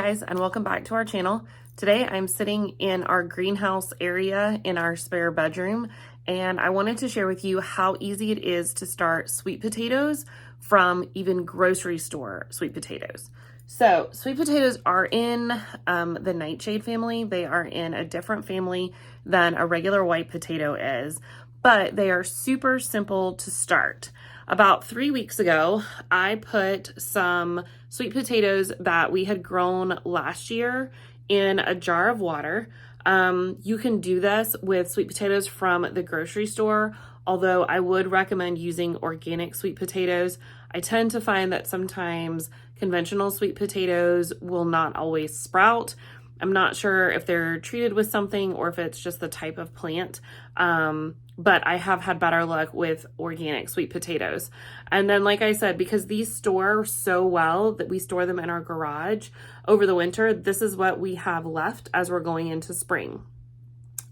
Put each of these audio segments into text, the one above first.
guys, and welcome back to our channel. Today I'm sitting in our greenhouse area in our spare bedroom, and I wanted to share with you how easy it is to start sweet potatoes from even grocery store sweet potatoes. So sweet potatoes are in the nightshade family. They are in a different family than a regular white potato is, but they are super simple to start. About 3 weeks ago, I put some sweet potatoes that we had grown last year in a jar of water. You can do this with sweet potatoes from the grocery store, although I would recommend using organic sweet potatoes. I tend to find that sometimes conventional sweet potatoes will not always sprout. I'm not sure if they're treated with something or if it's just the type of plant, but I have had better luck with organic sweet potatoes. And then, like I said, because these store so well that we store them in our garage over the winter, this is what we have left as we're going into spring.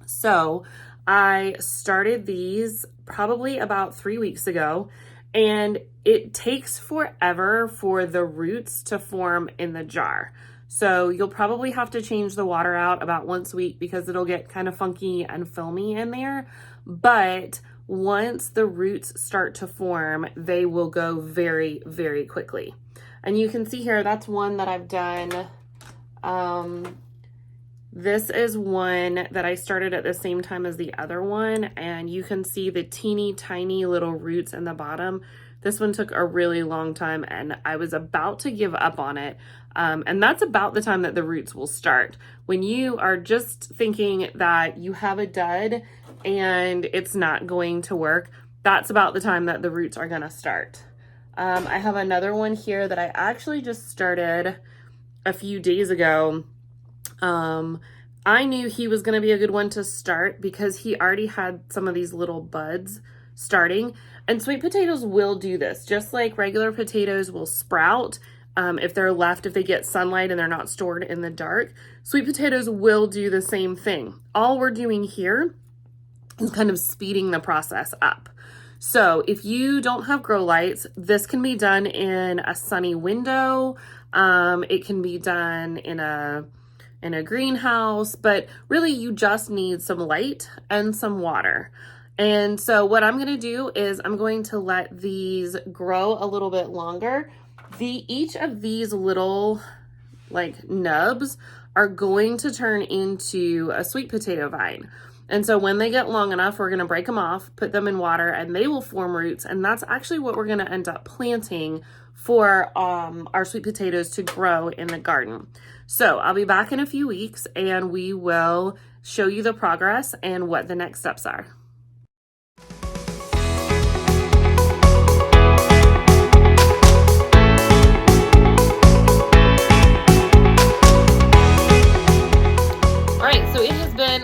So I started these probably about 3 weeks ago, and it takes forever for the roots to form in the jar. So you'll probably have to change the water out about once a week because it'll get kind of funky and filmy in there. But once the roots start to form, they will go very, very quickly. And you can see here, that's one that I've done. This is one that I started at the same time as the other one, and you can see the teeny tiny little roots in the bottom. This one took a really long time, and I was about to give up on it. And that's about the time that the roots will start. When you are just thinking that you have a dud and it's not going to work, that's about the time that the roots are gonna start. I have another one here that I actually just started a few days ago. I knew he was gonna be a good one to start because he already had some of these little buds starting. And sweet potatoes will do this, just like regular potatoes will sprout. If they're left, if they get sunlight and they're not stored in the dark, sweet potatoes will do the same thing. All we're doing here is kind of speeding the process up. So if you don't have grow lights, this can be done in a sunny window. It can be done in a greenhouse, but really you just need some light and some water. And so what I'm going to do is I'm going to let these grow a little bit longer. Each of these little like nubs are going to turn into a sweet potato vine. And so when they get long enough, we're going to break them off, put them in water, and they will form roots. And that's actually what we're going to end up planting for our sweet potatoes to grow in the garden. So I'll be back in a few weeks and we will show you the progress and what the next steps are.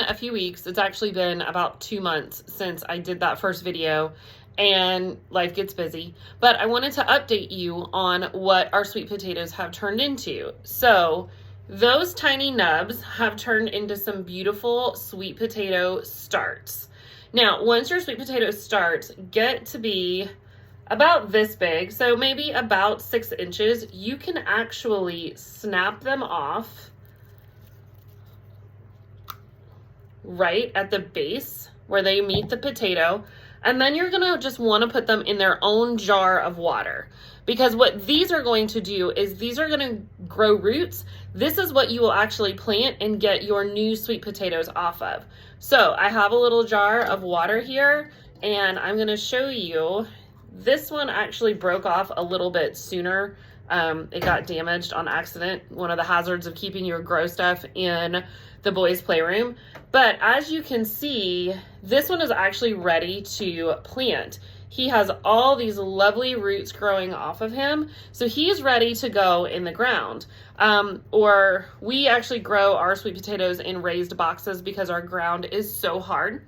A few weeks. It's actually been about 2 months since I did that first video, and life gets busy, but I wanted to update you on what our sweet potatoes have turned into. So those tiny nubs have turned into some beautiful sweet potato starts. Now, once your sweet potato starts get to be about this big, so maybe about 6 inches, you can actually snap them off right at the base where they meet the potato, and then you're gonna just want to put them in their own jar of water, because what these are going to do is these are going to grow roots. This is what you will actually plant and get your new sweet potatoes off of. So I have a little jar of water here, and I'm going to show you. This one actually broke off a little bit sooner. It got damaged on accident, one of the hazards of keeping your grow stuff in the boys' playroom. But as you can see, this one is actually ready to plant. He has all these lovely roots growing off of him, so he's ready to go in the ground. Or we actually grow our sweet potatoes in raised boxes because our ground is so hard.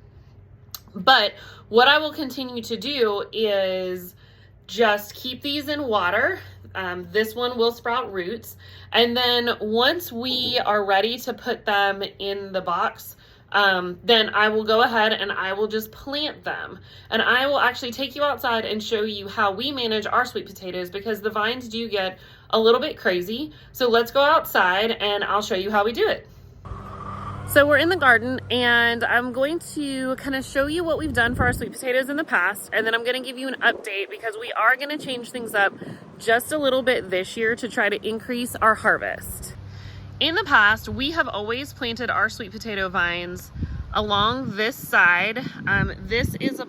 But what I will continue to do is just keep these in water. This one will sprout roots. And then once we are ready to put them in the box, then I will go ahead and I will just plant them. And I will actually take you outside and show you how we manage our sweet potatoes, because the vines do get a little bit crazy. So let's go outside and I'll show you how we do it. So we're in the garden and I'm going to kind of show you what we've done for our sweet potatoes in the past, and then I'm going to give you an update because we are going to change things up just a little bit this year to try to increase our harvest. In the past, we have always planted our sweet potato vines along this side. This is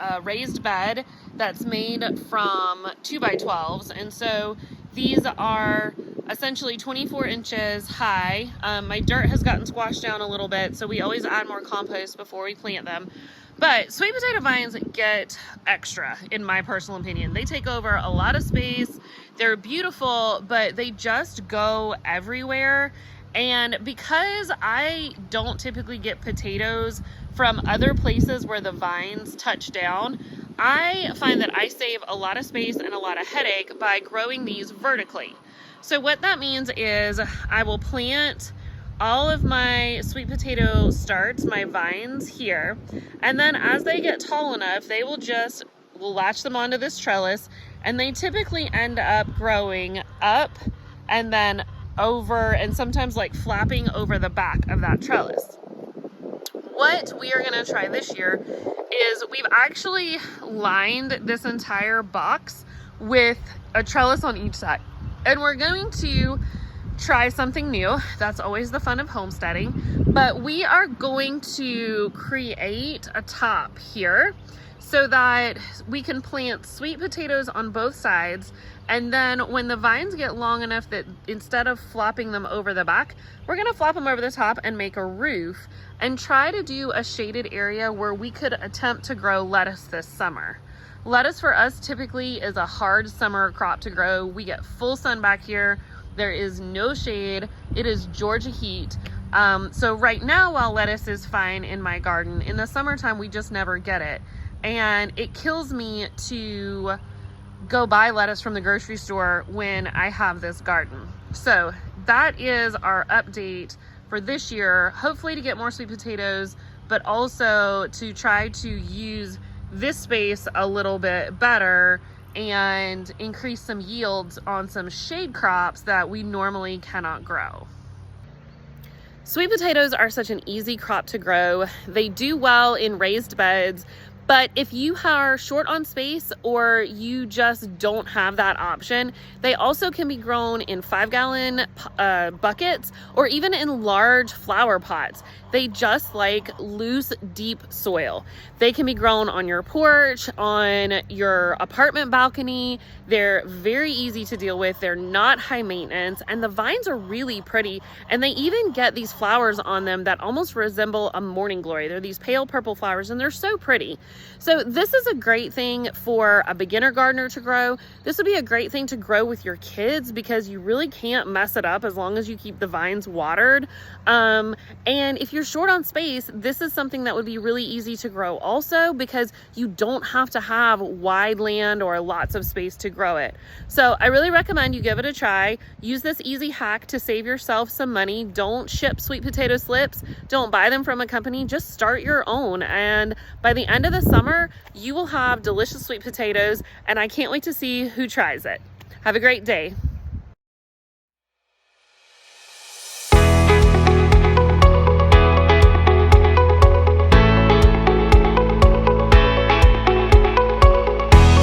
a raised bed that's made from 2x12s, and so these are essentially 24 inches high. My dirt has gotten squashed down a little bit, so we always add more compost before we plant them. But sweet potato vines get extra, in my personal opinion. They take over a lot of space. They're beautiful, but they just go everywhere. And because I don't typically get potatoes from other places where the vines touch down, I find that I save a lot of space and a lot of headache by growing these vertically. So what that means is I will plant all of my sweet potato starts, my vines here, and then as they get tall enough, they will we'll latch them onto this trellis, and they typically end up growing up and then over, and sometimes like flapping over the back of that trellis. What we are going to try this year is we've actually lined this entire box with a trellis on each side, and we're going to try something new. That's always the fun of homesteading. But we are going to create a top here so that we can plant sweet potatoes on both sides. And then when the vines get long enough that instead of flopping them over the back, we're gonna flop them over the top and make a roof and try to do a shaded area where we could attempt to grow lettuce this summer. Lettuce for us typically is a hard summer crop to grow. We get full sun back here. There is no shade. It is Georgia heat. So right now, while lettuce is fine in my garden, in the summertime, we just never get it. And it kills me to go buy lettuce from the grocery store when I have this garden. So that is our update for this year, hopefully to get more sweet potatoes, but also to try to use this space a little bit better and increase some yields on some shade crops that we normally cannot grow. Sweet potatoes are such an easy crop to grow. They do well in raised beds, but if you are short on space or you just don't have that option, they also can be grown in 5-gallon buckets or even in large flower pots. They just like loose, deep soil. They can be grown on your porch, on your apartment balcony. They're very easy to deal with. They're not high maintenance, and the vines are really pretty. And they even get these flowers on them that almost resemble a morning glory. They're these pale purple flowers, and they're so pretty. So this is a great thing for a beginner gardener to grow. This would be a great thing to grow with your kids because you really can't mess it up as long as you keep the vines watered. And if you're short on space, this is something that would be really easy to grow also because you don't have to have wide land or lots of space to grow it. So I really recommend you give it a try. Use this easy hack to save yourself some money. Don't ship sweet potato slips. Don't buy them from a company. Just start your own. And by the end of the summer, you will have delicious sweet potatoes, and I can't wait to see who tries it. Have a great day.